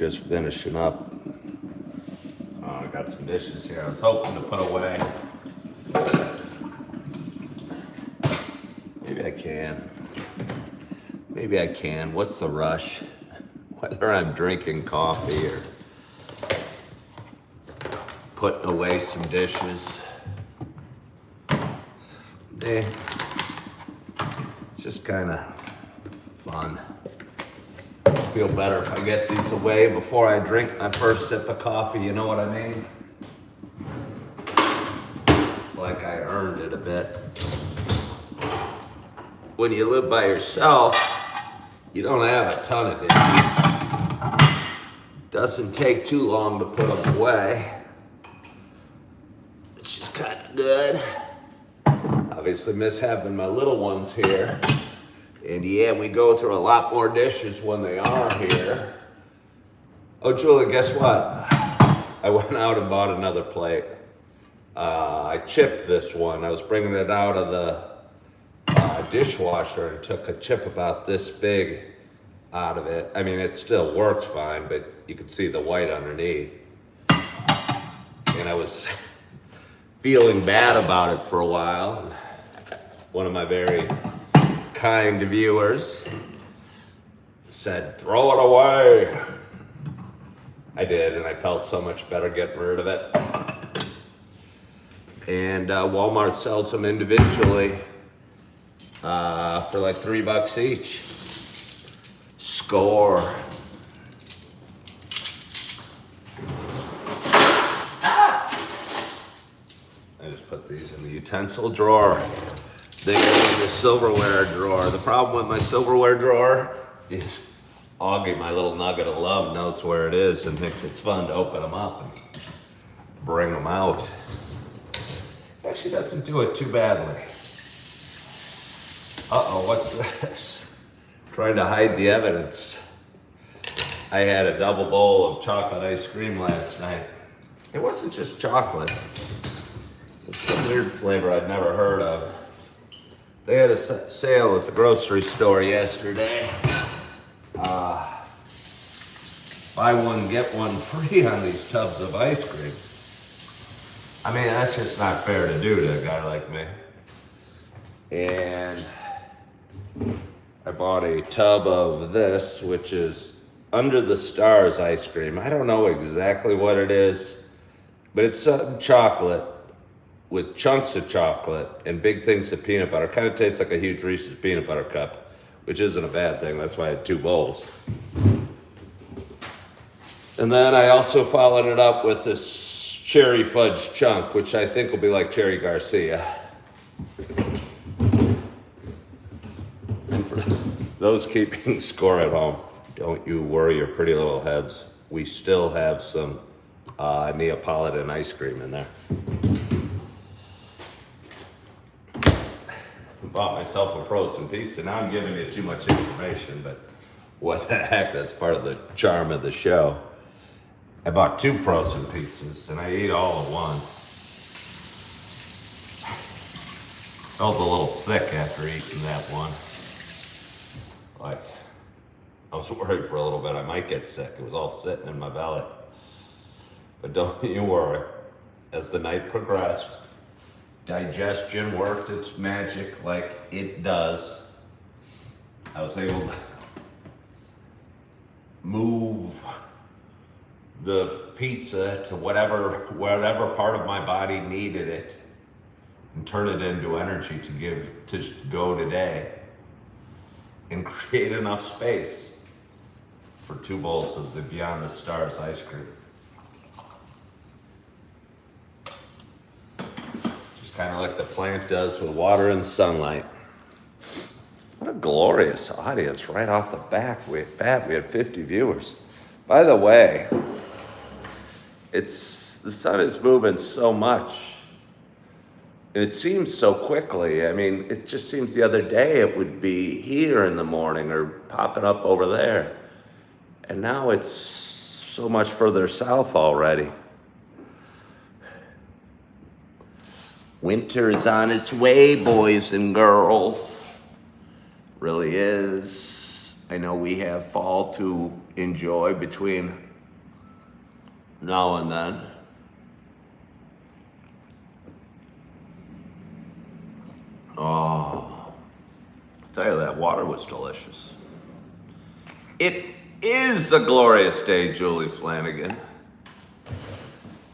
Just finishing up. I got some dishes here I was hoping to put away. Maybe I can. Maybe I can. What's the rush? Whether I'm drinking coffee or putting away some dishes. It's just kind of fun. I feel better if I get these away before I drink my first sip of coffee, you know what I mean? Like I earned it a bit. When you live by yourself, you don't have a ton of dishes. Doesn't take too long to put them away. It's just kind of good. Obviously miss having my little ones here. And yeah, we go through a lot more dishes when they are here. Oh, Julie, guess what? I went out and bought another plate. I chipped this one. I was bringing it out of the dishwasher and took a chip about this big out of it. I mean, it still works fine, but you could see the white underneath. And I was feeling bad about it for a while. One of my very kind viewers said, throw it away. I did, and I felt so much better getting rid of it. And Walmart sells them individually for like $3 each. Score. I just put these in the utensil drawer. They go in the silverware drawer. The problem with my silverware drawer is Augie, my little nugget of love, knows where it is and thinks it's fun to open them up and bring them out. Actually doesn't do it too badly. Uh-oh, what's this? Trying to hide the evidence. I had a double bowl of chocolate ice cream last night. It wasn't just chocolate. It's some weird flavor I'd never heard of. They had a sale at the grocery store yesterday. Buy one, get one free on these tubs of ice cream. I mean, that's just not fair to do to a guy like me. And I bought a tub of this, which is Under the Stars ice cream. I don't know exactly what it is, but it's chocolate with chunks of chocolate and big things of peanut butter. Kind of tastes like a huge Reese's peanut butter cup, which isn't a bad thing. That's why I had 2 bowls. And then I also followed it up with this cherry fudge chunk, which I think will be like Cherry Garcia. And for those keeping score at home, don't you worry your pretty little heads. We still have some Neapolitan ice cream in there. Bought myself a frozen pizza. Now I'm giving you too much information, but what the heck, that's part of the charm of the show. I bought 2 frozen pizzas and I ate all at once. Felt a little sick after eating that one. Like, I was worried for a little bit I might get sick. It was all sitting in my belly. But don't you worry. As the night progressed, digestion worked its magic like it does. I was able to move the pizza to whatever part of my body needed it and turn it into energy to go today and create enough space for 2 bowls of the Beyond the Stars ice cream. Kind of like the plant does with water and sunlight. What a glorious audience right off the bat. We had 50 viewers. By the way, the sun is moving so much. And it seems so quickly. I mean, it just seems the other day it would be here in the morning or popping up over there. And now it's so much further south already. Winter is on its way, boys and girls. Really is. I know we have fall to enjoy between now and then. Oh, I'll tell you, that water was delicious. It is a glorious day, Julie Flanagan.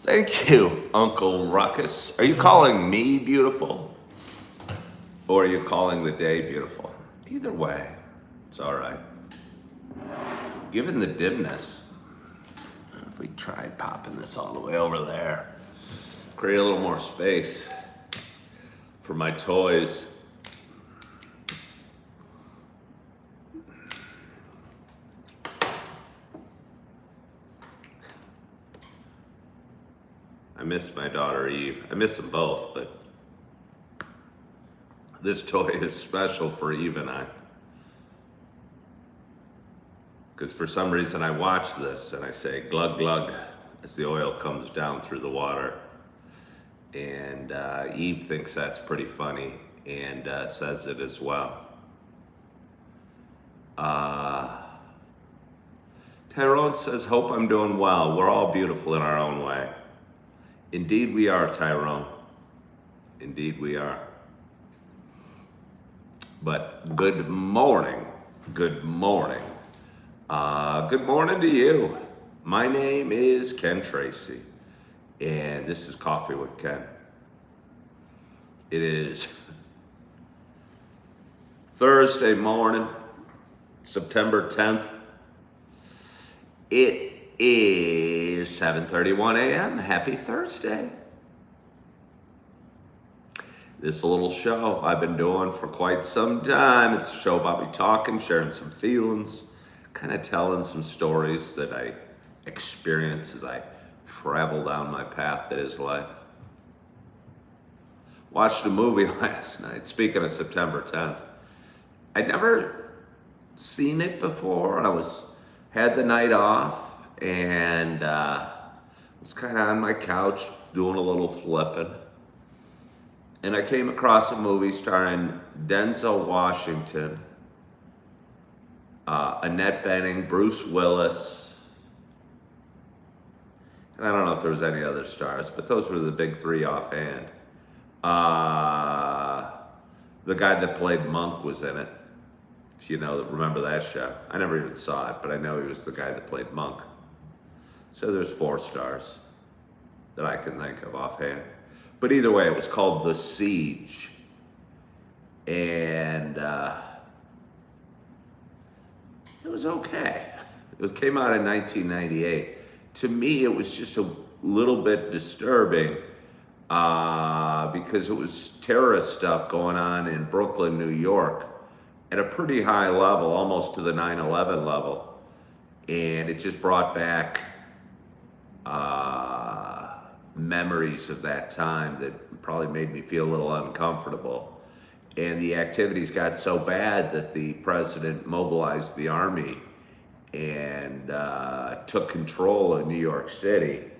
Thank you, Uncle Ruckus. Are you calling me beautiful? Or are you calling the day beautiful? Either way, it's all right. Given the dimness, if we tried popping this all the way over there, create a little more space for my toys. I missed my daughter Eve. I miss them both, but this toy is special for Eve and I. Because for some reason I watch this and I say glug glug as the oil comes down through the water. And Eve thinks that's pretty funny and says it as well. Tyrone says, hope I'm doing well. We're all beautiful in our own way. Indeed we are, Tyrone. Indeed we are. But good morning. Good morning. Good morning to you. My name is Ken Tracy, and this is Coffee with Ken. It is Thursday morning, September 10th. It is 7:31 a.m. Happy Thursday. This little show I've been doing for quite some time. It's a show about me talking, sharing some feelings, kind of telling some stories that I experience as I travel down my path that is life. Watched a movie last night, speaking of September 10th. I'd never seen it before. Had the night off and was kind of on my couch doing a little flipping. And I came across a movie starring Denzel Washington, Annette Bening, Bruce Willis, and I don't know if there was any other stars, but those were the big three offhand. The guy that played Monk was in it. If you know, remember that show. I never even saw it, but I know he was the guy that played Monk. So there's 4 stars that I can think of offhand. But either way, it was called The Siege. And it was okay. It came out in 1998. To me, it was just a little bit disturbing because it was terrorist stuff going on in Brooklyn, New York at a pretty high level, almost to the 9/11 level. And it just brought back memories of that time that probably made me feel a little uncomfortable. And the activities got so bad that the president mobilized the army and took control of New York City.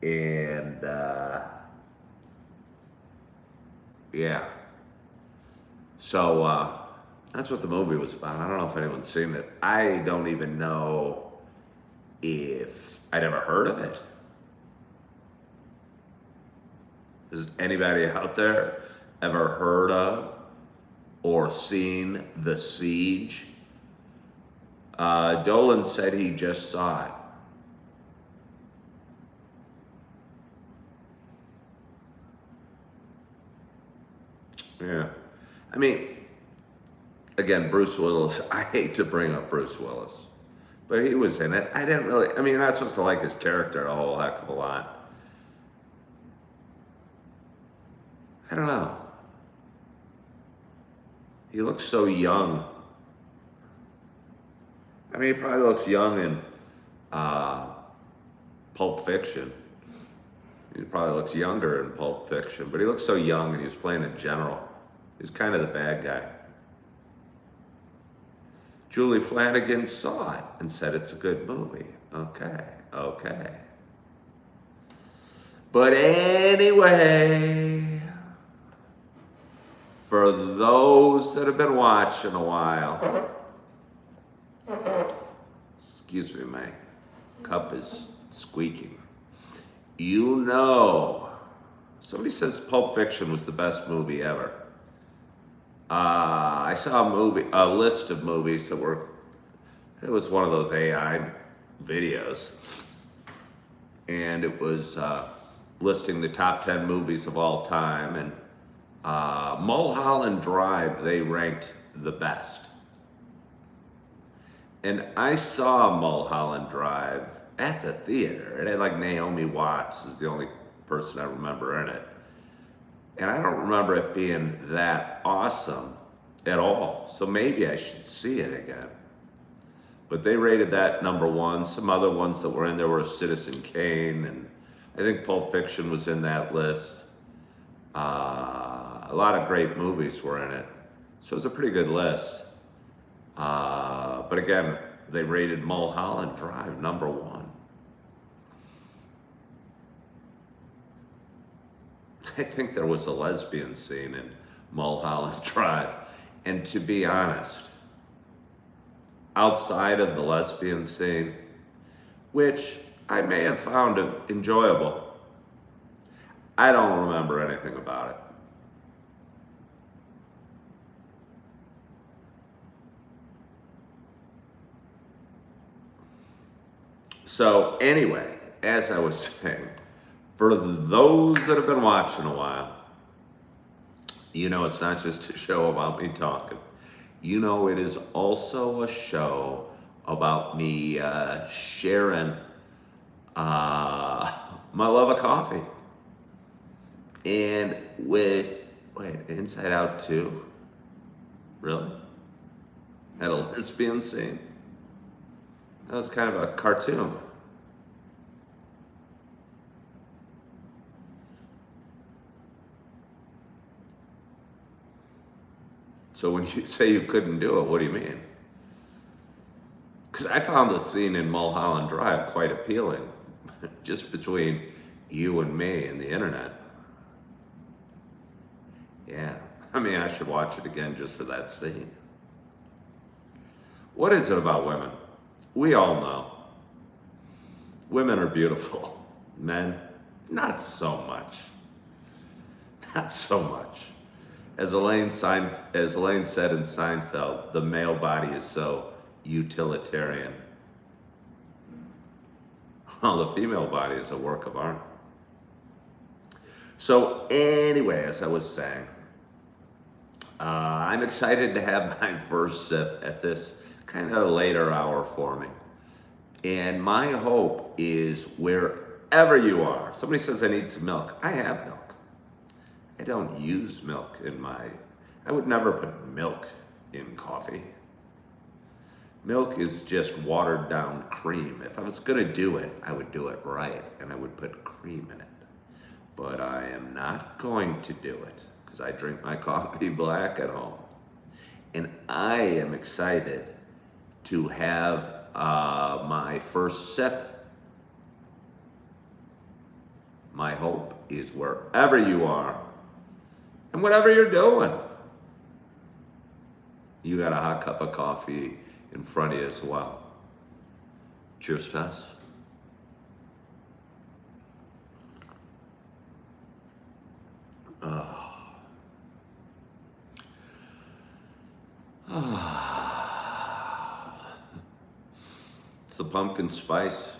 And yeah. So that's what the movie was about. I don't know if anyone's seen it. I don't even know if I'd ever heard of it. Has anybody out there ever heard of or seen The Siege? Dolan said he just saw it. Yeah. I mean, again, Bruce Willis, I hate to bring up Bruce Willis, but he was in it. You're not supposed to like his character a whole heck of a lot. I don't know. He looks so young. I mean, he probably looks young in Pulp Fiction. He probably looks younger in Pulp Fiction, but he looks so young and he was playing a general. He was kind of the bad guy. Julie Flanagan saw it and said it's a good movie. Okay. But anyway, for those that have been watching a while, excuse me, my Cup is squeaking. You know, somebody says Pulp Fiction was the best movie ever. I saw a list of movies that were, it was one of those AI videos, and it was listing the top 10 movies of all time, and Mulholland Drive, they ranked the best. And I saw Mulholland Drive at the theater. It had like Naomi Watts is the only person I remember in it. And I don't remember it being that awesome at all. So maybe I should see it again. But they rated that number one. Some other ones that were in there were Citizen Kane, and I think Pulp Fiction was in that list. A lot of great movies were in it. So it was a pretty good list. But again, they rated Mulholland Drive number one. I think there was a lesbian scene in Mulholland Drive. And to be honest, outside of the lesbian scene, which I may have found enjoyable, I don't remember anything about it. So anyway, as I was saying, for those that have been watching a while, you know it's not just a show about me talking. You know it is also a show about me sharing my love of coffee. And wait, Inside Out 2? Really? Had a lesbian scene? That was kind of a cartoon. So when you say you couldn't do it, what do you mean? Because I found the scene in Mulholland Drive quite appealing, just between you and me and the internet. Yeah, I mean, I should watch it again just for that scene. What is it about women? We all know. Women are beautiful. Men, not so much. Not so much. As Elaine said in Seinfeld, the male body is so utilitarian. Well, the female body is a work of art. So anyway, as I was saying, I'm excited to have my first sip at this kind of later hour for me. And my hope is wherever you are, somebody says I need some milk, I have milk. I don't use milk I would never put milk in coffee. Milk is just watered down cream. If I was gonna do it, I would do it right, and I would put cream in it. But I am not going to do it, because I drink my coffee black at home. And I am excited to have my first sip. My hope is wherever you are, and whatever you're doing, you got a hot cup of coffee in front of you as well. Cheers to us. It's the pumpkin spice.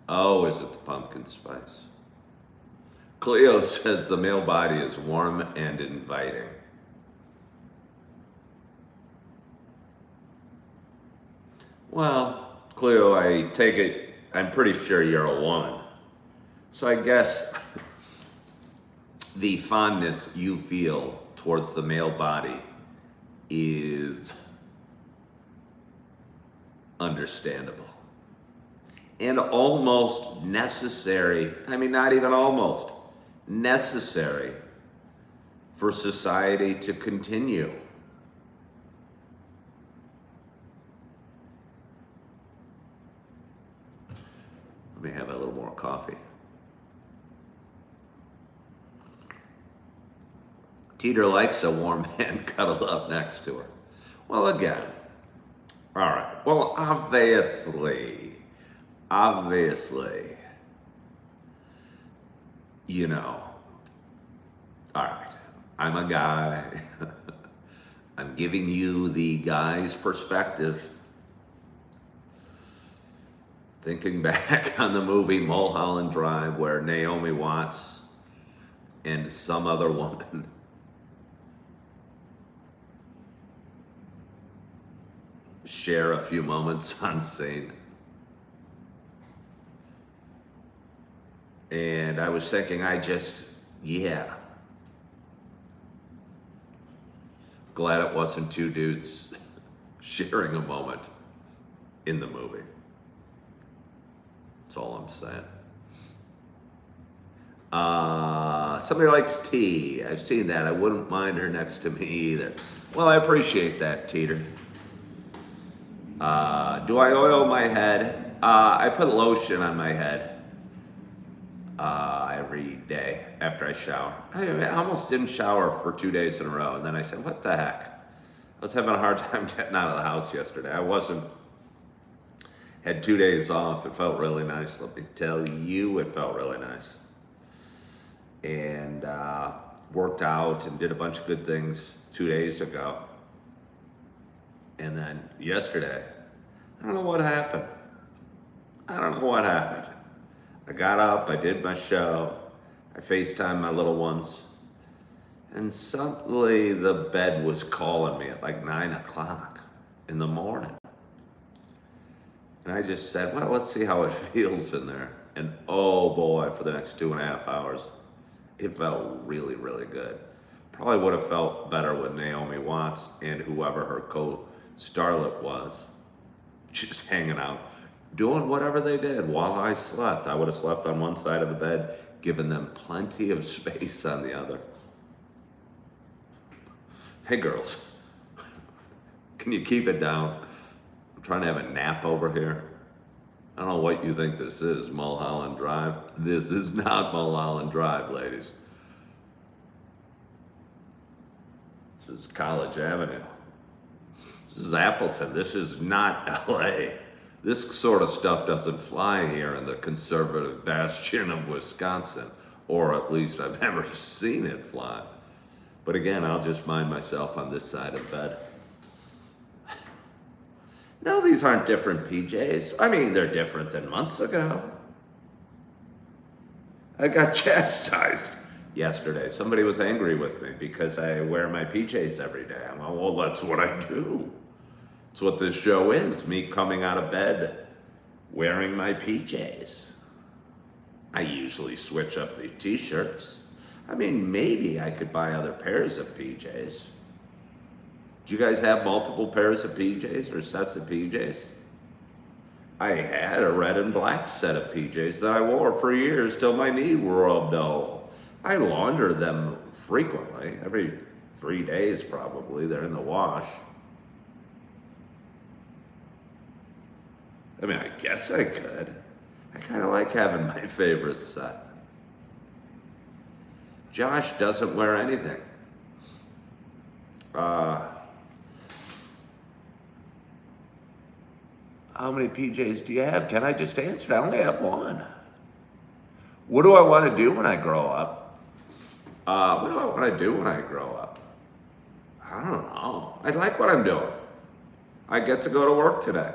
Oh, is it the pumpkin spice? Cleo says the male body is warm and inviting. Well, Cleo, I take it, I'm pretty sure you're a woman. So I guess the fondness you feel towards the male body is understandable. And almost necessary, I mean, not even almost, necessary for society to continue. Let me have a little more coffee. Teeter likes a warm man cuddled up next to her. Well, again, all right. Well, obviously, obviously, you know, all right, I'm a guy. I'm giving you the guy's perspective. Thinking back on the movie Mulholland Drive, where Naomi Watts and some other woman share a few moments on scene. And I was thinking, yeah. Glad it wasn't two dudes sharing a moment in the movie. That's all I'm saying. Somebody likes tea. I've seen that. I wouldn't mind her next to me either. Well, I appreciate that, Teeter. Do I oil my head? I put lotion on my head every day after I shower. I almost didn't shower for 2 days in a row, and then I said, what the heck? I was having a hard time getting out of the house yesterday. Had 2 days off. It felt really nice. Let me tell you, it felt really nice. And worked out and did a bunch of good things 2 days ago. And then yesterday, I don't know what happened. I got up, I did my show, I FaceTimed my little ones, and suddenly the bed was calling me at like 9 o'clock in the morning. And I just said, well, let's see how it feels in there. And oh boy, for the next 2.5 hours, it felt really, really good. Probably would have felt better with Naomi Watts and whoever her co-starlet was, just hanging out, doing whatever they did while I slept. I would have slept on one side of the bed, giving them plenty of space on the other. Hey girls, can you keep it down? I'm trying to have a nap over here. I don't know what you think this is, Mulholland Drive. This is not Mulholland Drive, ladies. This is College Avenue. This is Appleton. This is not LA. This sort of stuff doesn't fly here in the conservative bastion of Wisconsin, or at least I've never seen it fly. But again, I'll just mind myself on this side of bed. No, these aren't different PJs. I mean, they're different than months ago. I got chastised yesterday. Somebody was angry with me because I wear my PJs every day. I'm like, well, that's what I do. It's what this show is, me coming out of bed wearing my PJs. I usually switch up the t-shirts. I mean, maybe I could buy other pairs of PJs. Do you guys have multiple pairs of PJs or sets of PJs? I had a red and black set of PJs that I wore for years till my knee rubbed out. I launder them frequently, every 3 days probably. They're in the wash. I mean, I guess I could. I kind of like having my favorite set. Josh doesn't wear anything. How many PJs do you have? Can I just answer? I only have one. What do I want to do when I grow up? I don't know. I like what I'm doing. I get to go to work today.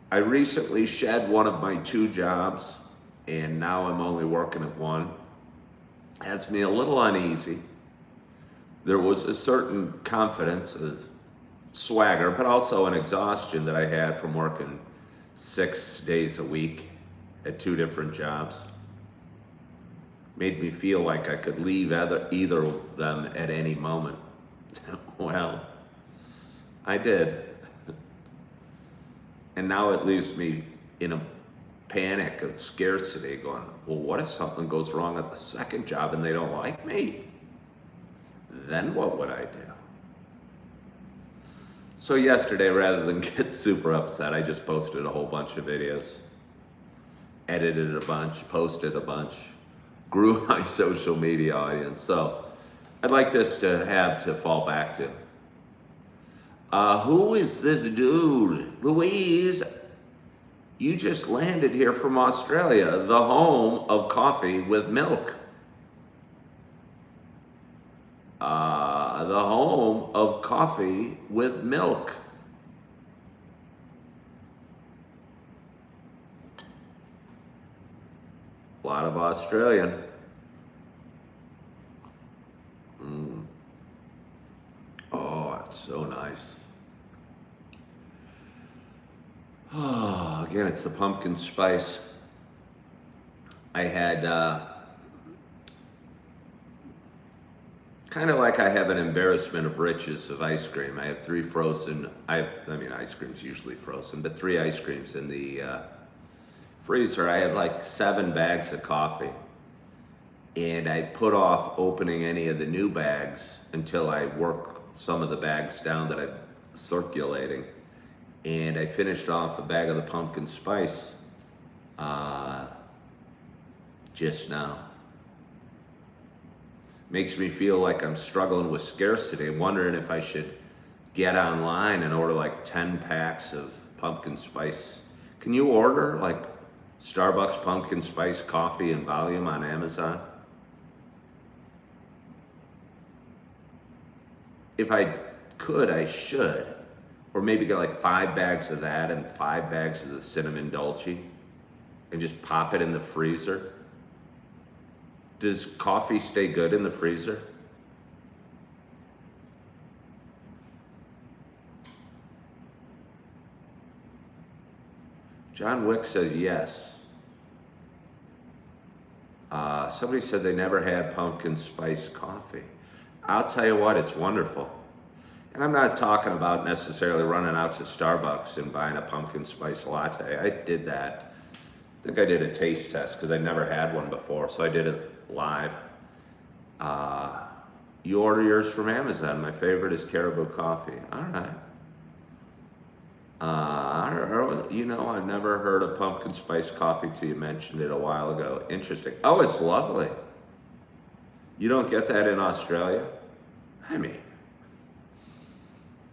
I recently shed one of my 2 jobs, and now I'm only working at one. Has me a little uneasy. There was a certain confidence, a swagger, but also an exhaustion that I had from working 6 days a week at 2 different jobs. Made me feel like I could leave either of them at any moment. Well, I did. And now it leaves me in a panic of scarcity going, well, what if something goes wrong at the second job and they don't like me? Then what would I do? So yesterday, rather than get super upset, I just posted a whole bunch of videos, edited a bunch, posted a bunch, grew my social media audience. So I'd like this to have to fall back to. Who is this dude? Louise, You just landed here from Australia, the home of coffee with milk. The home of coffee with milk. A lot of Australian. Oh, it's so nice. Oh, again, it's the pumpkin spice. I had kind of like I have an embarrassment of riches of ice cream. I have 3 frozen, I mean, ice cream's usually frozen, but 3 ice creams in the freezer. I have like 7 bags of coffee. And I put off opening any of the new bags until I work some of the bags down that I'm circulating. And I finished off a bag of the pumpkin spice just now. Makes me feel like I'm struggling with scarcity. I'm wondering if I should get online and order like 10 packs of pumpkin spice. Can you order like Starbucks pumpkin spice coffee in volume on Amazon? If I could, I should. Or maybe get like 5 bags of that and 5 bags of the cinnamon dolce and just pop it in the freezer. Does coffee stay good in the freezer? John Wick says yes. Somebody said they never had pumpkin spice coffee. I'll tell you what, it's wonderful. And I'm not talking about necessarily running out to Starbucks and buying a pumpkin spice latte. I did that. I think I did a taste test because I never had one before, so I did it live. You order yours from Amazon. My favorite is Caribou Coffee. All right. You know, I've never heard of pumpkin spice coffee till you mentioned it a while ago. Interesting. Oh, it's lovely. You don't get that in Australia? I mean,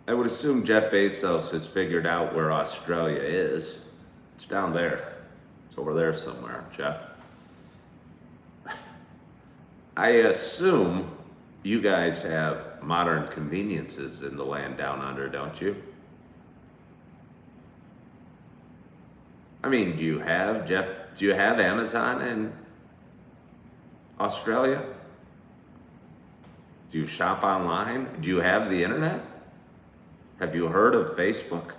I would assume Jeff Bezos has figured out where Australia is. It's down there. It's over there somewhere, Jeff. I assume you guys have modern conveniences in the land down under, don't you? I mean, do you have Amazon in Australia? Do you shop online? Do you have the internet? Have you heard of Facebook?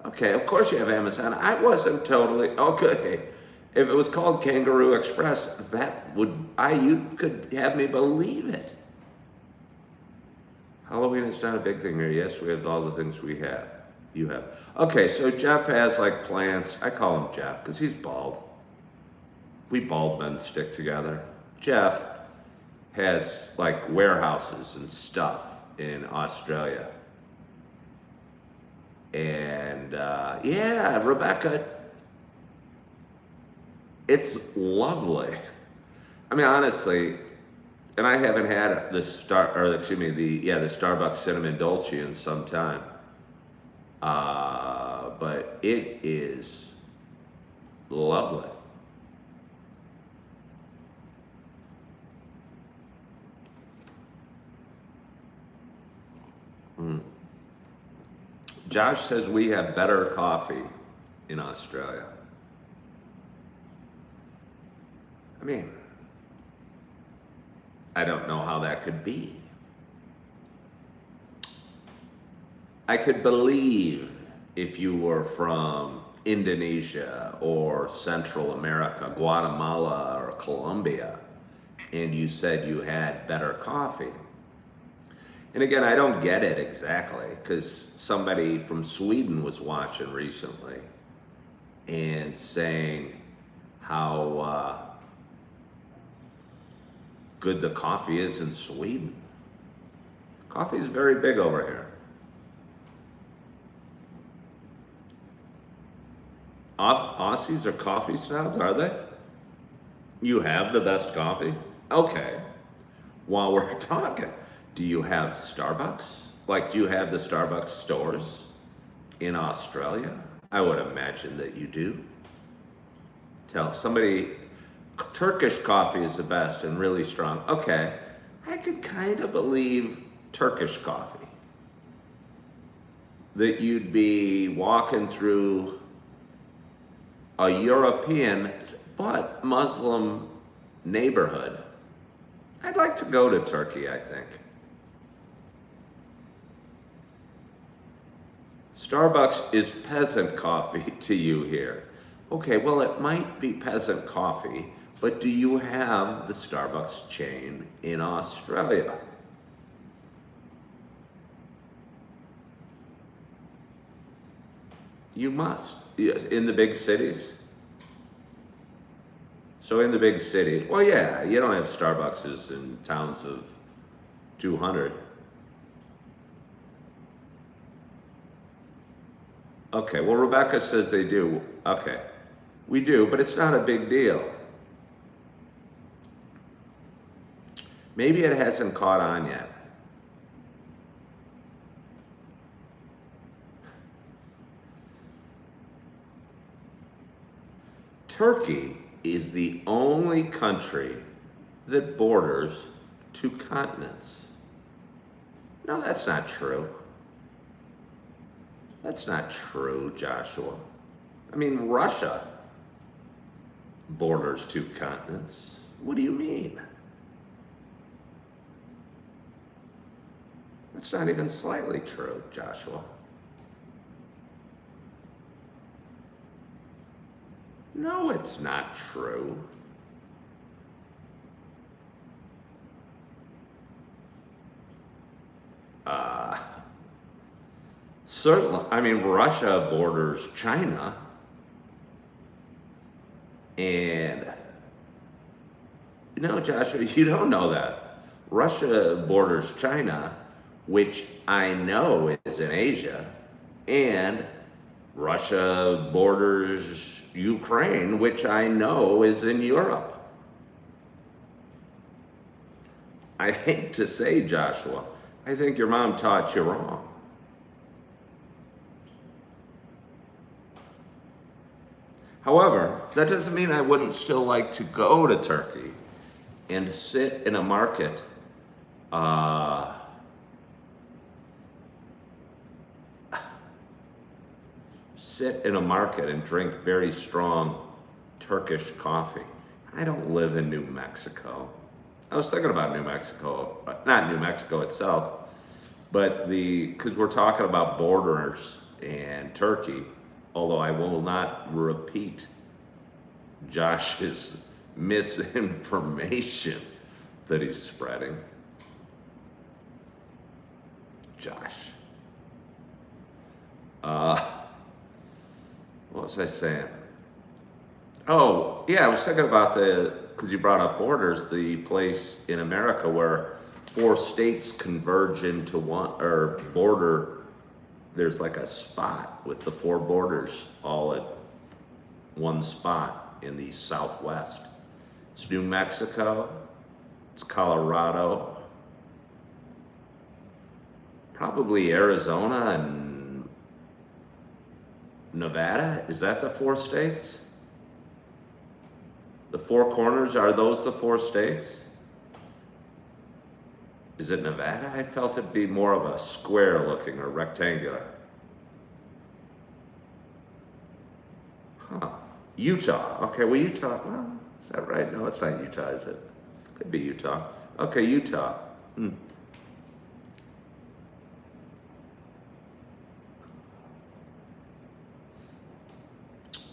Okay, of course you have Amazon. I wasn't totally, okay. If it was called Kangaroo Express, you could have me believe it. Halloween is not a big thing here. Yes, we have all the things you have. Okay, so Jeff has like plants. I call him Jeff because he's bald. We bald men stick together. Jeff has like warehouses and stuff in Australia. And yeah, Rebecca, it's lovely. I mean, honestly, and I haven't had the Starbucks cinnamon dolce in some time. But it is lovely. Josh says we have better coffee in Australia. I mean, I don't know how that could be. I could believe if you were from Indonesia or Central America, Guatemala or Colombia, and you said you had better coffee. And again, I don't get it exactly, because somebody from Sweden was watching recently and saying how good the coffee is in Sweden. Coffee is very big over here. Aussies are coffee snobs, are they? You have the best coffee? Okay. While we're talking, do you have Starbucks? Like, do you have the Starbucks stores in Australia? I would imagine that you do. Tell somebody Turkish coffee is the best and really strong. Okay, I could kind of believe Turkish coffee. That you'd be walking through a European but Muslim neighborhood. I'd like to go to Turkey, I think. Starbucks is peasant coffee to you here. Okay, well, it might be peasant coffee, but do you have the Starbucks chain in Australia? You must. Yes, in the big cities. So in the big city, well, yeah, you don't have Starbucks in towns of 200. Okay, well, Rebecca says they do. Okay, we do, but it's not a big deal. Maybe it hasn't caught on yet. Turkey is the only country that borders two continents. No, that's not true. That's not true, Joshua. I mean, Russia borders two continents. What do you mean? That's not even slightly true, Joshua. No, it's not true. Certainly, I mean, Russia borders China, and no, Joshua, you don't know that. Russia borders China, which I know is in Asia, and Russia borders Ukraine, which I know is in Europe. I hate to say, Joshua, I think your mom taught you wrong. However, that doesn't mean I wouldn't still like to go to Turkey and sit in a market and drink very strong Turkish coffee. I don't live in New Mexico. I was thinking about New Mexico, not New Mexico itself, but because we're talking about borders and Turkey, although I will not repeat Josh's misinformation that he's spreading. Josh. What was I saying? Oh, yeah, I was thinking about because you brought up borders, the place in America where 4 states converge into one, or border, there's like a spot with the 4 borders all at one spot in the Southwest. It's New Mexico, it's Colorado, probably Arizona and Nevada. Is that the 4 states? The 4 corners, are those the 4 states? Is it Nevada? I felt it'd be more of a square looking or rectangular. Huh. Utah. Okay, well, Utah, well, is that right? No, it's not Utah, is it? Could be Utah. Okay, Utah.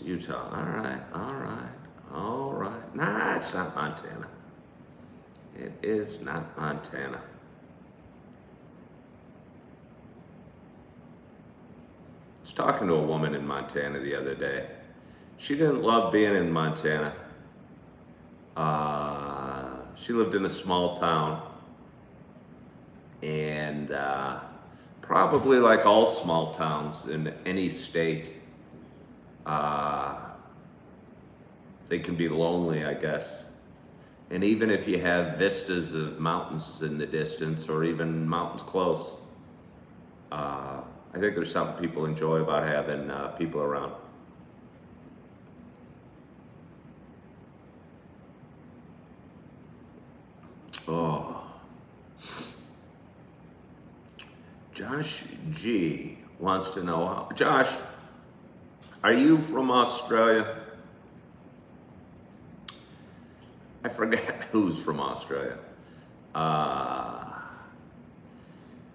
Utah. All right, all right, all right. Nah, it's not Montana. It is not Montana. I was talking to a woman in Montana the other day. She didn't love being in Montana. She lived in a small town. And probably like all small towns in any state, they can be lonely, I guess. And even if you have vistas of mountains in the distance or even mountains close, I think there's something people enjoy about having people around. Oh. Josh G wants to know how. Josh, are you from Australia? I forget who's from Australia.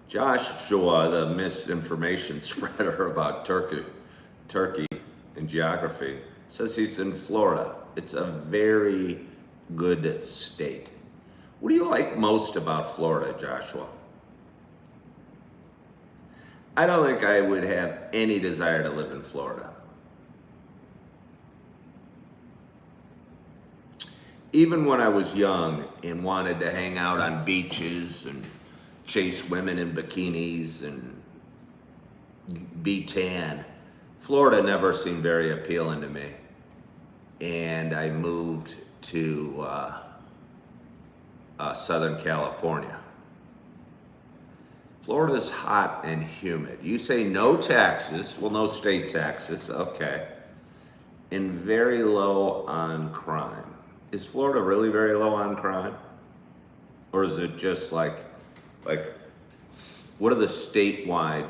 Joshua, the misinformation spreader about Turkey and geography, says he's in Florida. It's a very good state. What do you like most about Florida, Joshua? I don't think I would have any desire to live in Florida. Even when I was young and wanted to hang out on beaches and chase women in bikinis and be tan, Florida never seemed very appealing to me. And I moved to Southern California. Florida's hot and humid. You say no taxes, well, no state taxes, okay. And very low on crime. Is Florida really very low on crime? Or is it just like, what are the statewide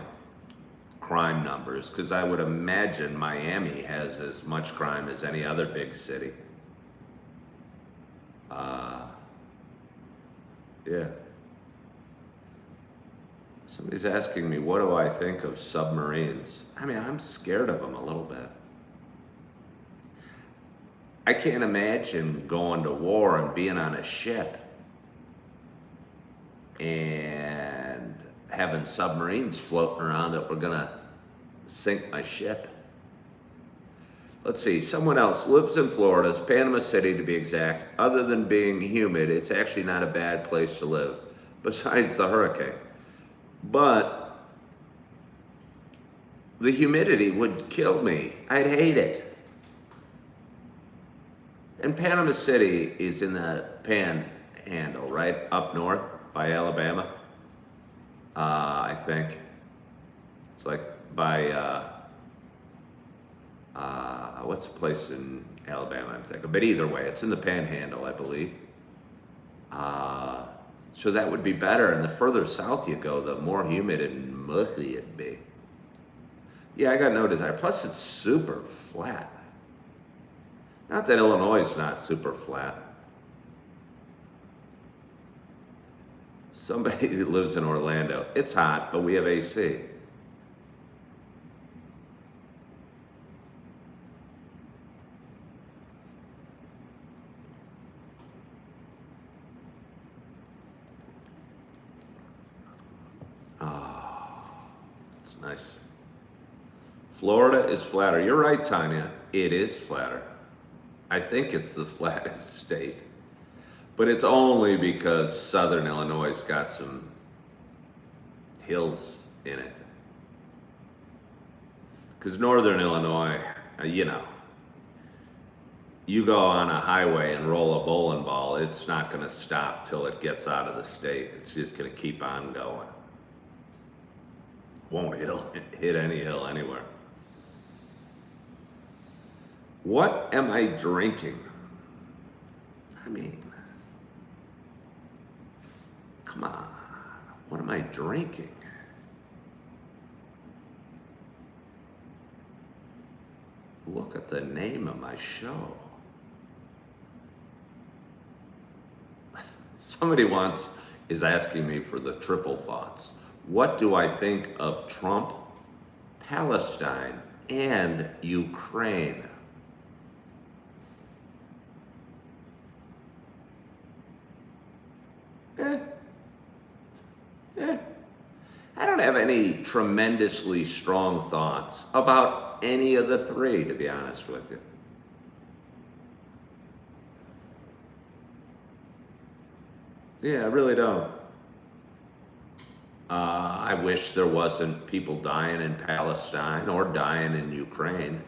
crime numbers? Because I would imagine Miami has as much crime as any other big city. Yeah. Somebody's asking me, what do I think of submarines? I mean, I'm scared of them a little bit. I can't imagine going to war and being on a ship and having submarines floating around that were gonna sink my ship. Let's see, someone else lives in Florida, it's Panama City to be exact. Other than being humid, it's actually not a bad place to live, besides the hurricane. But the humidity would kill me. I'd hate it. And Panama City is in the panhandle, right? Up north by Alabama. I think. It's like by, what's the place in Alabama I'm thinking? But either way, it's in the panhandle, I believe. So that would be better. And the further south you go, the more humid and mushy it'd be. Yeah, I got no desire. Plus, it's super flat. Not that Illinois is not super flat. Somebody that lives in Orlando, it's hot, but we have AC. It's nice. Florida is flatter. You're right, Tanya. It is flatter. I think it's the flattest state. But it's only because southern Illinois got some hills in it. Because northern Illinois, you know, you go on a highway and roll a bowling ball, it's not going to stop till it gets out of the state. It's just going to keep on going. Won't hit any hill anywhere. What am I drinking? I mean, come on. What am I drinking? Look at the name of my show. Somebody is asking me for the triple thoughts. What do I think of Trump, Palestine, and Ukraine? I don't have any tremendously strong thoughts about any of the three, to be honest with you. Yeah, I really don't. I wish there wasn't people dying in Palestine or dying in Ukraine.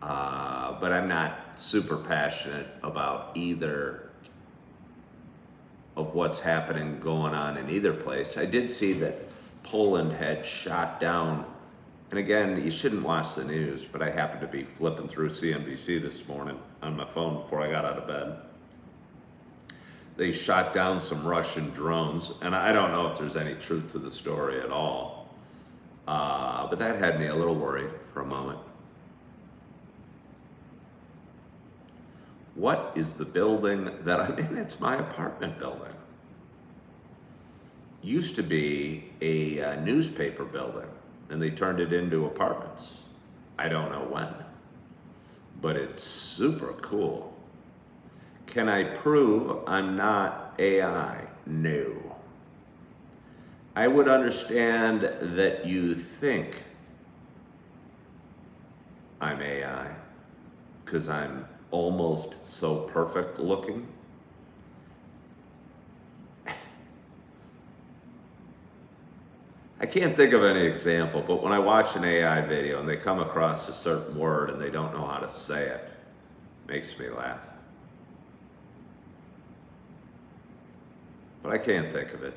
But I'm not super passionate about either of what's happening going on in either place. I did see that Poland had shot down, and again, you shouldn't watch the news, but I happened to be flipping through CNBC this morning on my phone before I got out of bed. They shot down some Russian drones, and I don't know if there's any truth to the story at all, but that had me a little worried for a moment. What is the building that I'm in? It's my apartment building. Used to be a newspaper building, and they turned it into apartments. I don't know when, but it's super cool. Can I prove I'm not AI? No. I would understand that you think I'm AI because I'm almost so perfect looking. I can't think of any example, but when I watch an AI video and they come across a certain word and they don't know how to say it, it makes me laugh. But I can't think of it.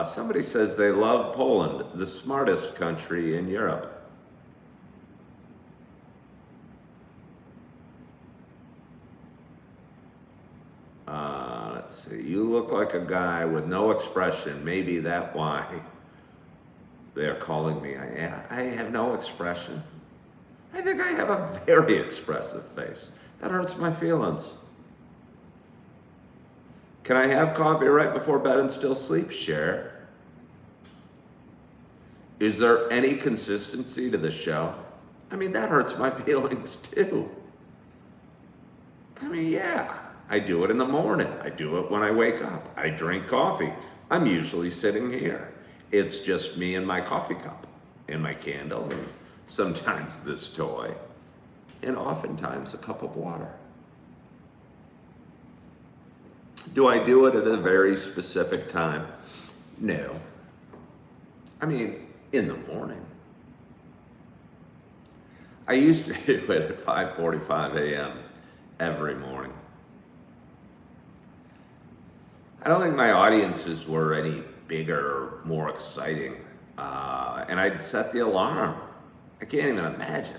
Somebody says they love Poland, the smartest country in Europe. Let's see, you look like a guy with no expression. Maybe that's why they're calling me. I have no expression. I think I have a very expressive face. That hurts my feelings. Can I have coffee right before bed and still sleep? Sure. Is there any consistency to the show? I mean, that hurts my feelings too. I mean, yeah, I do it in the morning. I do it when I wake up. I drink coffee. I'm usually sitting here. It's just me and my coffee cup and my candle and sometimes this toy and oftentimes a cup of water. Do I do it at a very specific time? No. I mean, in the morning. I used to do it at 5:45 a.m. every morning. I don't think my audiences were any bigger or more exciting. And I'd set the alarm. I can't even imagine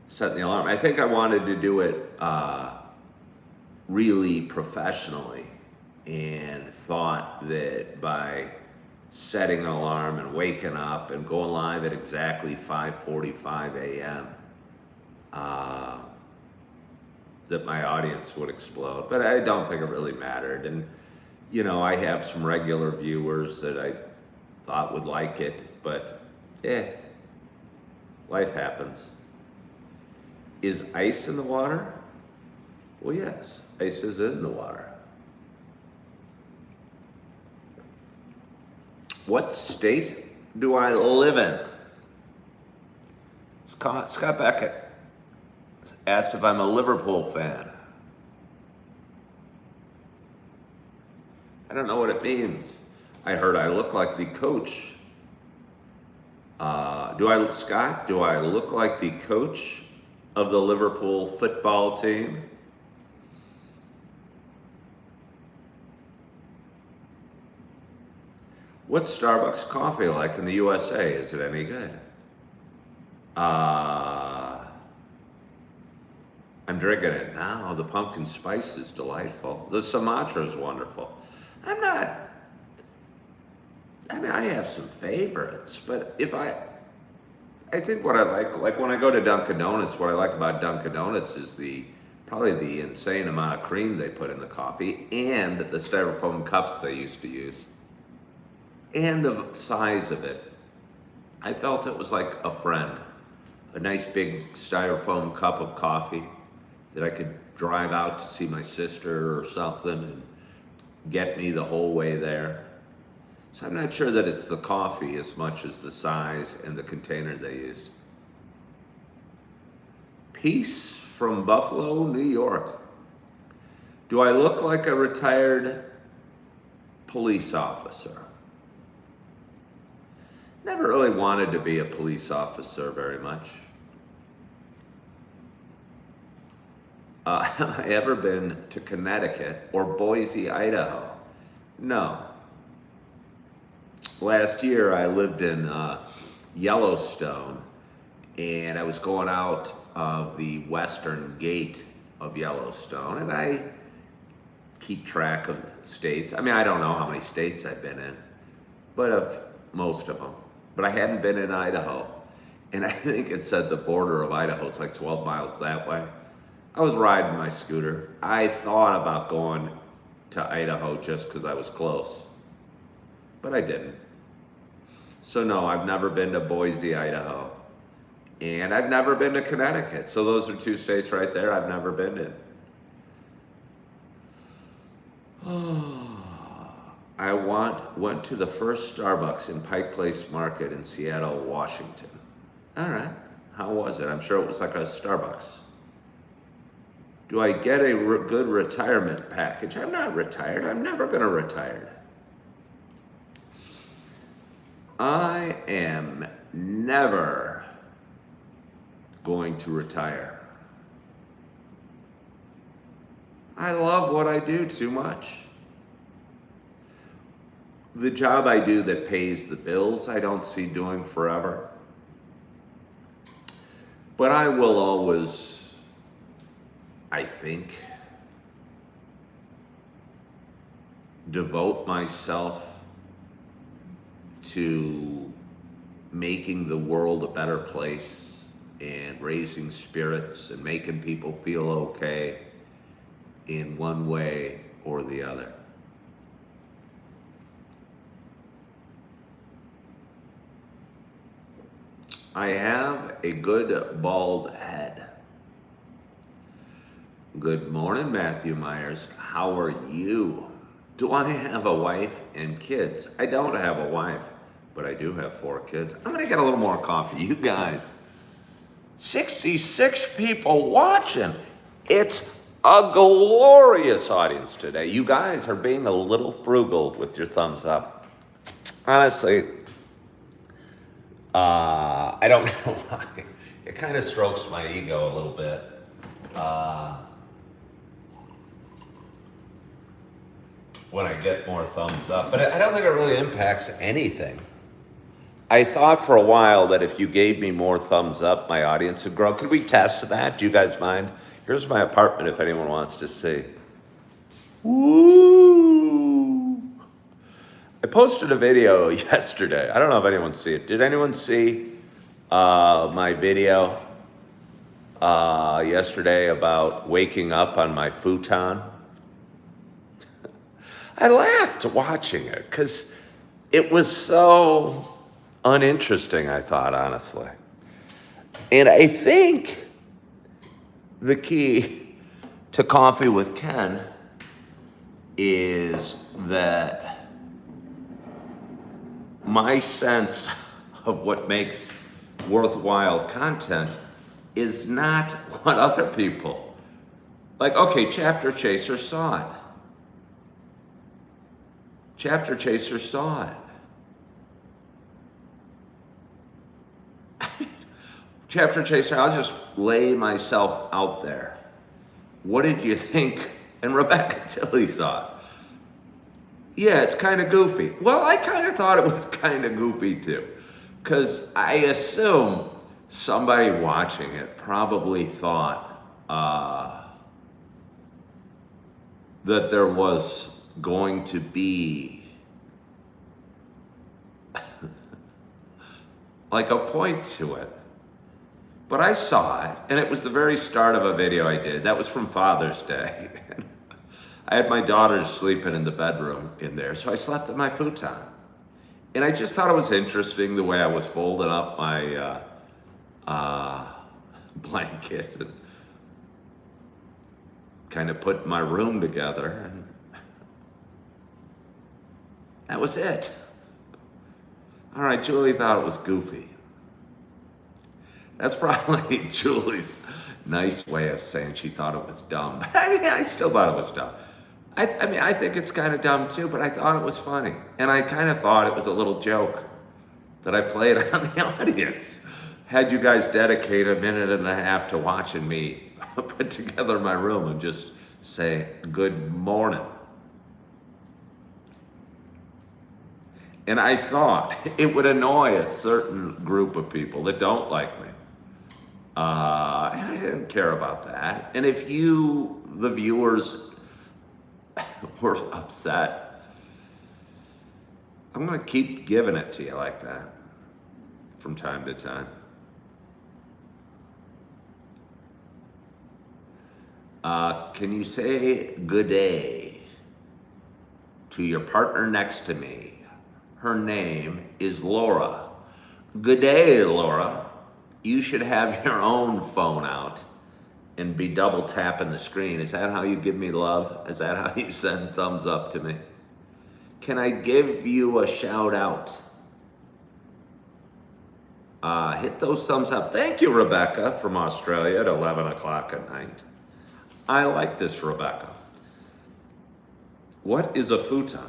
setting the alarm. I think I wanted to do it really professionally and thought that by setting an alarm and waking up and going live at exactly 5:45 a.m. That my audience would explode. But I don't think it really mattered. And, you know, I have some regular viewers that I thought would like it, but life happens. Is ice in the water? Well, yes, ice is in the water. What state do I live in? Scott Beckett asked if I'm a Liverpool fan. I don't know what it means. I heard I look like the coach. Scott, do I look like the coach of the Liverpool football team? What's Starbucks coffee like in the USA? Is it any good? I'm drinking it now. The pumpkin spice is delightful. The Sumatra is wonderful. I have some favorites, but I think what I like when I go to Dunkin' Donuts, what I like about Dunkin' Donuts is probably the insane amount of cream they put in the coffee and the styrofoam cups they used to use and the size of it. I felt it was like a friend, a nice big styrofoam cup of coffee that I could drive out to see my sister or something and get me the whole way there. So I'm not sure that it's the coffee as much as the size and the container they used. Peace from Buffalo, New York. Do I look like a retired police officer? Never really wanted to be a police officer very much. Have I ever been to Connecticut or Boise, Idaho? No. Last year I lived in Yellowstone, and I was going out of the western gate of Yellowstone, and I keep track of the states. I mean, I don't know how many states I've been in, but of most of them. But I hadn't been in Idaho, and I think it said the border of Idaho, it's like 12 miles that way. I was riding my scooter. I thought about going to Idaho just because I was close, but I didn't. So no, I've never been to Boise, Idaho, and I've never been to Connecticut. So those are two states right there I've never been in. I went to the first Starbucks in Pike Place Market in Seattle, Washington. All right, how was it? I'm sure it was like a Starbucks. Do I get a good retirement package? I'm not retired. I'm never going to retire. I am never going to retire. I love what I do too much. The job I do that pays the bills, I don't see doing forever. But I will always, I think, devote myself to making the world a better place and raising spirits and making people feel okay in one way or the other. I have a good bald head. Good morning, Matthew Myers. How are you? Do I have a wife and kids? I don't have a wife, but I do have 4 kids. I'm gonna get a little more coffee. You guys, 66 people watching. It's a glorious audience today. You guys are being a little frugal with your thumbs up. Honestly, I don't know why. It kind of strokes my ego a little bit. When I get more thumbs up, but I don't think it really impacts anything. I thought for a while that if you gave me more thumbs up, my audience would grow. Could we test that? Do you guys mind? Here's my apartment if anyone wants to see. Woo! I posted a video yesterday. I don't know if anyone see it. Did anyone see my video yesterday about waking up on my futon? I laughed watching it because it was so uninteresting, I thought, honestly. And I think the key to Coffee with Ken is that my sense of what makes worthwhile content is not what other people, like, okay, Chapter Chaser saw it. Chapter Chaser saw it. Chapter Chaser, I'll just lay myself out there. What did you think? And Rebecca Tilley saw it. Yeah, it's kind of goofy. Well, I kind of thought it was kind of goofy too, because I assume somebody watching it probably thought that there was going to be like a point to it. But I saw it, and it was the very start of a video I did. That was from Father's Day. I had my daughters sleeping in the bedroom in there, so I slept in my futon. And I just thought it was interesting the way I was folding up my blanket and kind of putting my room together. And that was it. All right, Julie thought it was goofy. That's probably Julie's nice way of saying she thought it was dumb. But I mean, I still thought it was dumb. I mean, I think it's kind of dumb too, but I thought it was funny. And I kind of thought it was a little joke that I played on the audience. Had you guys dedicate a minute and a half to watching me put together my room and just say, good morning. And I thought it would annoy a certain group of people that don't like me. And I didn't care about that. And if you, the viewers, were upset, I'm going to keep giving it to you like that from time to time. Can you say good day to your partner next to me? Her name is Laura. Good day, Laura. You should have your own phone out and be double tapping the screen. Is that how you give me love? Is that how you send thumbs up to me? Can I give you a shout out? Hit those thumbs up. Thank you, Rebecca from Australia at 11 o'clock at night. I like this, Rebecca. What is a futon?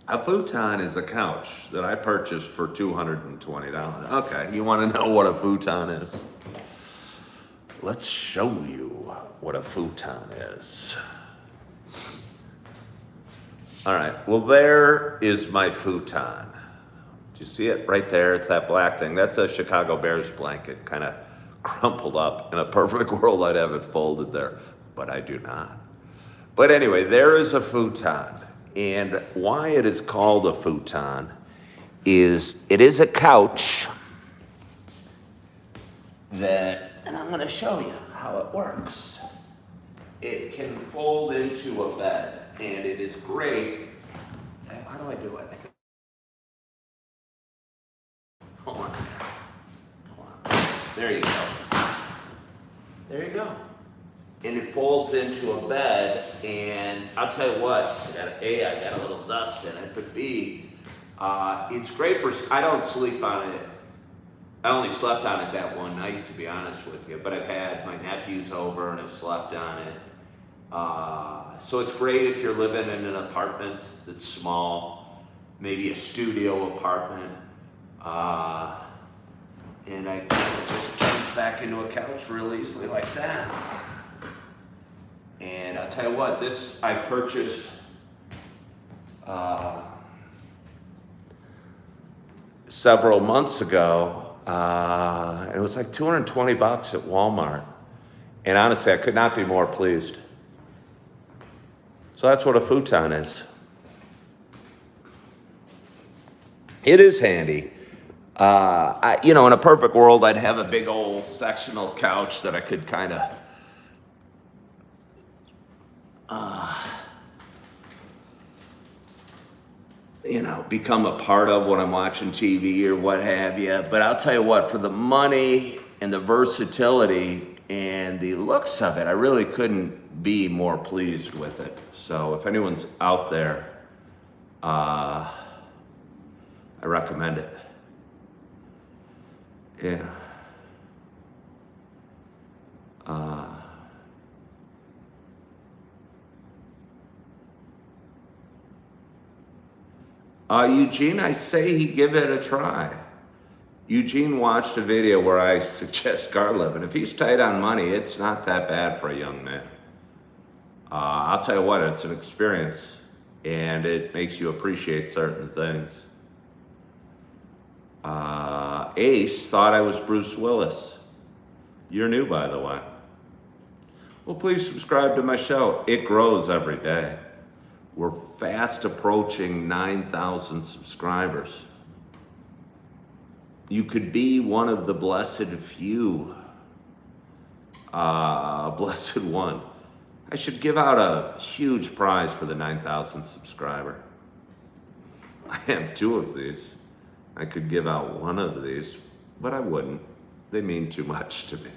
A futon is a couch that I purchased for $220. Okay, you want to know what a futon is? Let's show you what a futon is. All right, well, there is my futon. Do you see it right there? It's that black thing. That's a Chicago Bears blanket, kind of crumpled up. In a perfect world, I'd have it folded there, but I do not. But anyway, there is a futon. And why it is called a futon is it is a couch that, and I'm going to show you how it works. It can fold into a bed, and it is great. How do I do it? Hold on. Hold on. There you go. There you go. And it folds into a bed, and I'll tell you what, I got a little dust in it, but B, it's great for, I don't sleep on it. I only slept on it that one night, to be honest with you, but I've had my nephews over and I've slept on it. So it's great if you're living in an apartment that's small, maybe a studio apartment, and it just turns back into a couch real easily like that. And I'll tell you what, this I purchased several months ago. It was like $220 at Walmart. And honestly, I could not be more pleased. So that's what a futon is. It is handy. You know, in a perfect world, I'd have a big old sectional couch that I could kind of you know, become a part of when I'm watching TV or what have you. But I'll tell you what, for the money and the versatility and the looks of it, I really couldn't be more pleased with it. So if anyone's out there, I recommend it. Yeah. Eugene, I say he give it a try. Eugene watched a video where I suggest garlic, and if he's tight on money, it's not that bad for a young man. I'll tell you what, it's an experience, and it makes you appreciate certain things. Ace thought I was Bruce Willis. You're new, by the way. Well, please subscribe to my show. It grows every day. We're fast approaching 9,000 subscribers. You could be one of the blessed few, blessed one. I should give out a huge prize for the 9,000 subscriber. I have 2 of these. I could give out 1 of these, but I wouldn't. They mean too much to me.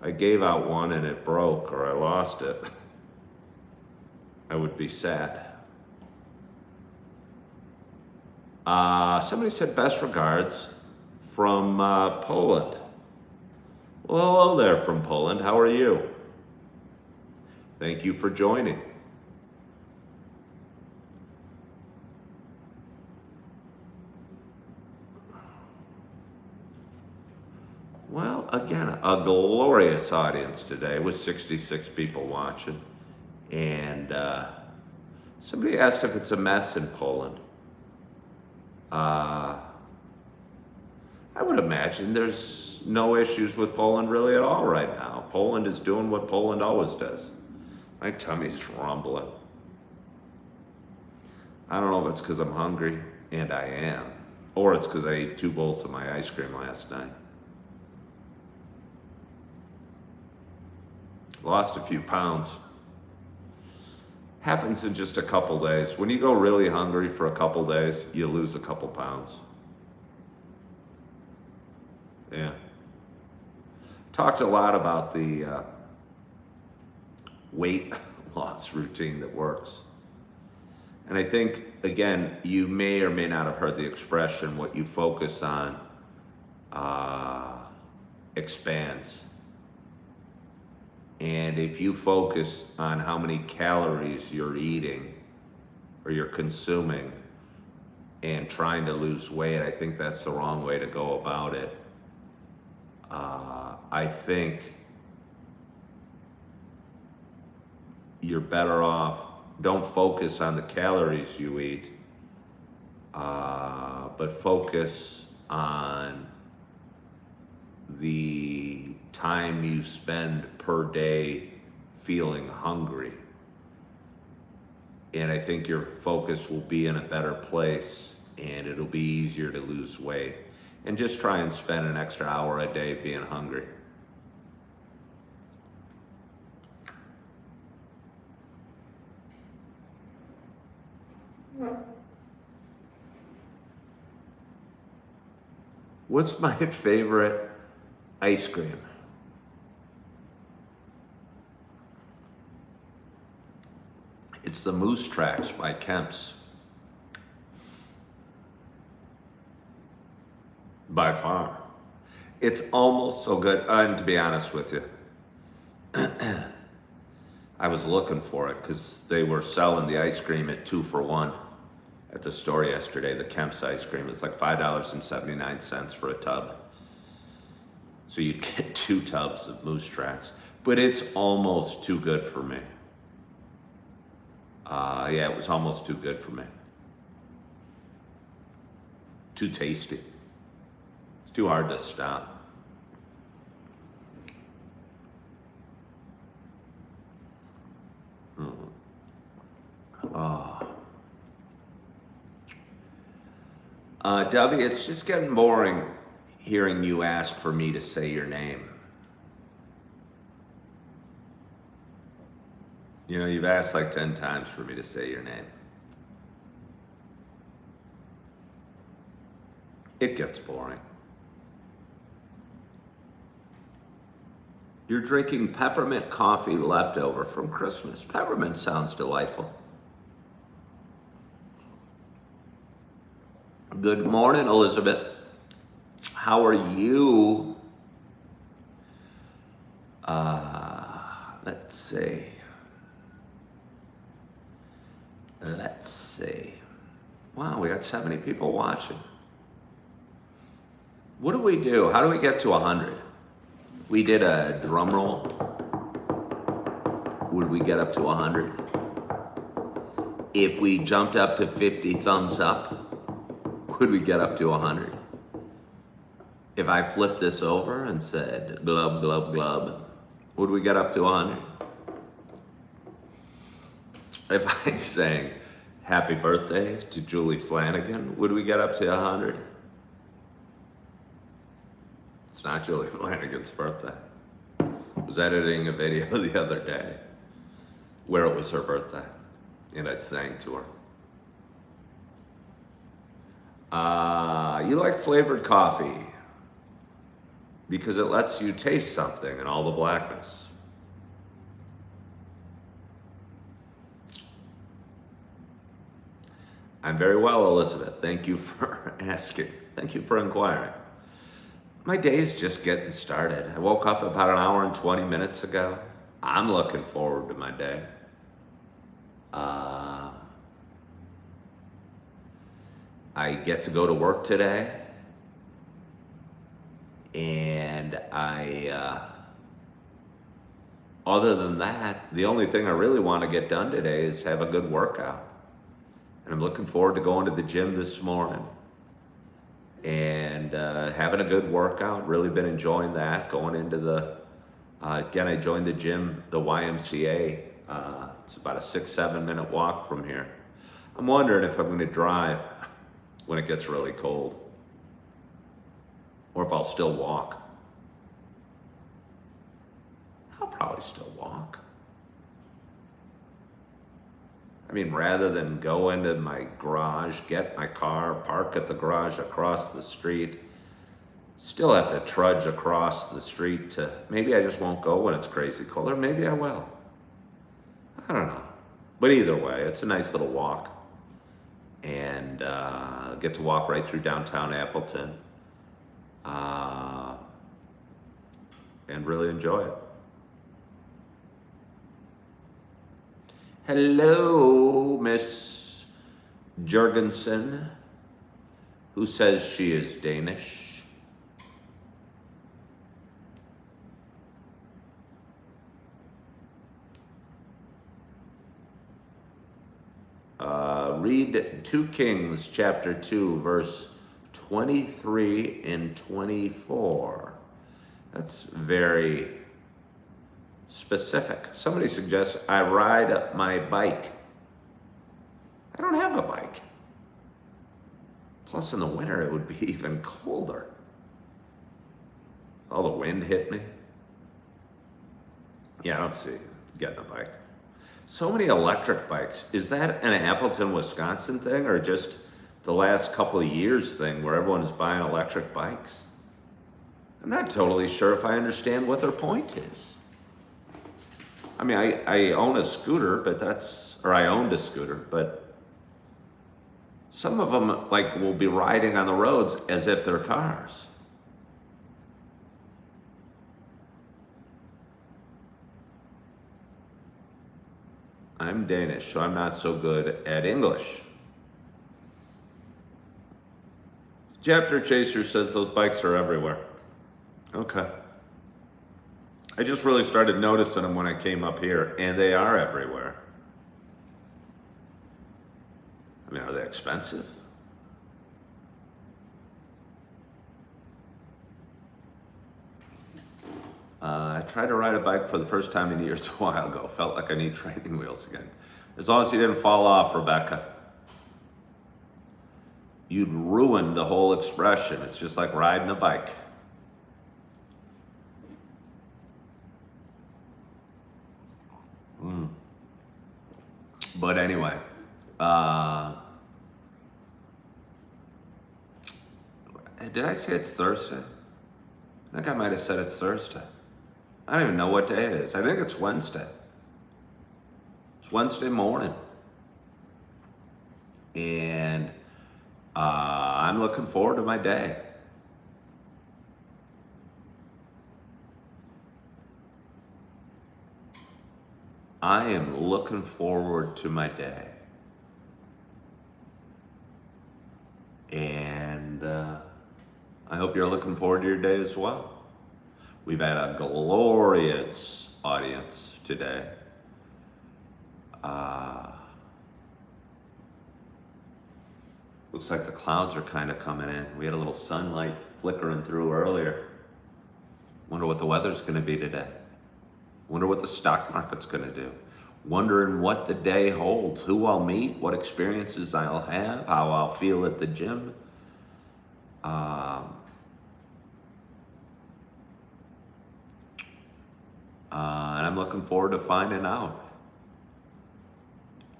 I gave out 1 and it broke or I lost it, I would be sad. Somebody said best regards from Poland. Well, hello there from Poland. How are you? Thank you for joining. Well, again, a glorious audience today with 66 people watching. And somebody asked if it's a mess in Poland. I would imagine there's no issues with Poland really at all right now. Poland is doing what Poland always does. My tummy's rumbling. I don't know if it's because I'm hungry, and I am, or it's because I ate 2 bowls of my ice cream last night. Lost a few pounds. Happens in just a couple days. When you go really hungry for a couple days, you lose a couple pounds. Yeah. Talked a lot about the weight loss routine that works. And I think, again, you may or may not have heard the expression, what you focus on expands. And if you focus on how many calories you're eating or you're consuming and trying to lose weight, I think that's the wrong way to go about it. I think you're better off, don't focus on the calories you eat, but focus on the time you spend per day feeling hungry. And I think your focus will be in a better place and it'll be easier to lose weight. And just try and spend an extra hour a day being hungry. What's my favorite ice cream? It's the Moose Tracks by Kemp's. By far. It's almost so good. And to be honest with you, I was looking for it because they were selling the ice cream at 2 for $1 at the store yesterday, the Kemp's ice cream. It's like $5.79 for a tub. So you'd get 2 tubs of Moose Tracks, but it's almost too good for me. Yeah, it was almost too good for me. Too tasty. It's too hard to stop. Debbie, it's just getting boring hearing you ask for me to say your name. You know, you've asked like 10 times for me to say your name. It gets boring. You're drinking peppermint coffee leftover from Christmas. Peppermint sounds delightful. Good morning, Elizabeth. How are you? Let's see. Wow, we got 70 people watching. What do we do? How do we get to 100? If we did a drum roll, would we get up to 100? If we jumped up to 50 thumbs up, would we get up to 100? If I flipped this over and said, glub, glub, glub, would we get up to 100? If I sang happy birthday to Julie Flanagan, would we get up to 100? It's not Julie Flanagan's birthday. I was editing a video the other day where it was her birthday, and I sang to her. You like flavored coffee because it lets you taste something in all the blackness. I'm very well, Elizabeth. Thank you for asking. Thank you for inquiring. My day's just getting started. I woke up about an hour and 20 minutes ago. I'm looking forward to my day. I get to go to work today. And other than that, the only thing I really want to get done today is have a good workout. And I'm looking forward to going to the gym this morning and having a good workout. Really been enjoying that. Going into the, again, I joined the gym, the YMCA. It's about a 6-7 minute walk from here. I'm wondering if I'm going to drive when it gets really cold, or if I'll still walk. I'll probably still walk. I mean, rather than go into my garage, get my car, park at the garage across the street, still have to trudge across the street to, maybe I just won't go when it's crazy cold, or maybe I will. I don't know. But either way, it's a nice little walk. And get to walk right through downtown Appleton. And really enjoy it. Hello, Miss Jurgensen, who says she is Danish. Read 2 Kings chapter 2, verse 23 and 24. That's very specific. Somebody suggests I ride my bike. I don't have a bike. Plus in the winter it would be even colder. All the wind hit me. Yeah, I don't see getting a bike. So many electric bikes. Is that an Appleton, Wisconsin thing, or just the last couple of years thing where everyone is buying electric bikes? I'm not totally sure if I understand what their point is. I mean, I own a scooter, but I owned a scooter, but some of them like will be riding on the roads as if they're cars. I'm Danish, so I'm not so good at English. Chapter Chaser says those bikes are everywhere. Okay. I just really started noticing them when I came up here, and they are everywhere. I mean, are they expensive? I tried to ride a bike for the first time in years a while ago. Felt like I need training wheels again. As long as you didn't fall off, Rebecca. You'd ruin the whole expression. It's just like riding a bike. But anyway, did I say it's Thursday? I think I might have said it's Thursday. I don't even know what day it is. I think it's Wednesday. It's Wednesday morning. And I'm looking forward to my day. I am looking forward to my day. And I hope you're looking forward to your day as well. We've had a glorious audience today. Looks like the clouds are kind of coming in. We had a little sunlight flickering through earlier. Wonder what the weather's going to be today. Wonder what the stock market's going to do. Wondering what the day holds, who I'll meet, what experiences I'll have, how I'll feel at the gym. And I'm looking forward to finding out.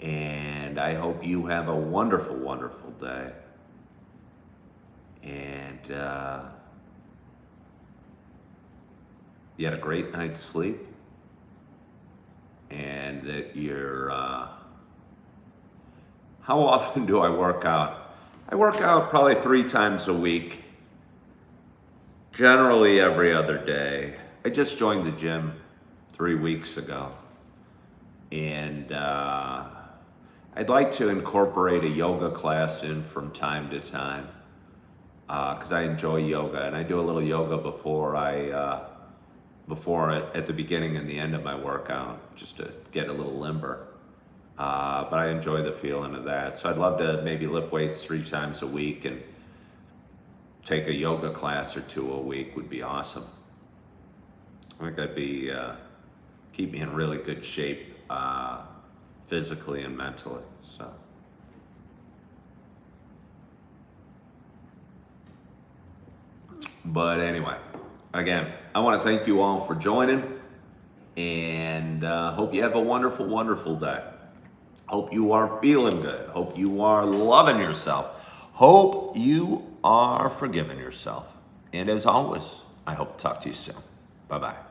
And I hope you have a wonderful, wonderful day. And you had a great night's sleep. And that you're, how often do I work out? I work out probably 3 times a week. Generally every other day. I just joined the gym 3 weeks ago. And I'd like to incorporate a yoga class in from time to time. because I enjoy yoga, and I do a little yoga before at the beginning and the end of my workout, just to get a little limber. But I enjoy the feeling of that. So I'd love to maybe lift weights 3 times a week, and take a yoga class or 2 a week would be awesome. I think that'd be keep me in really good shape, physically and mentally. So. But anyway, again, I want to thank you all for joining, and hope you have a wonderful, wonderful day. Hope you are feeling good. Hope you are loving yourself. Hope you are forgiving yourself. And as always, I hope to talk to you soon. Bye-bye.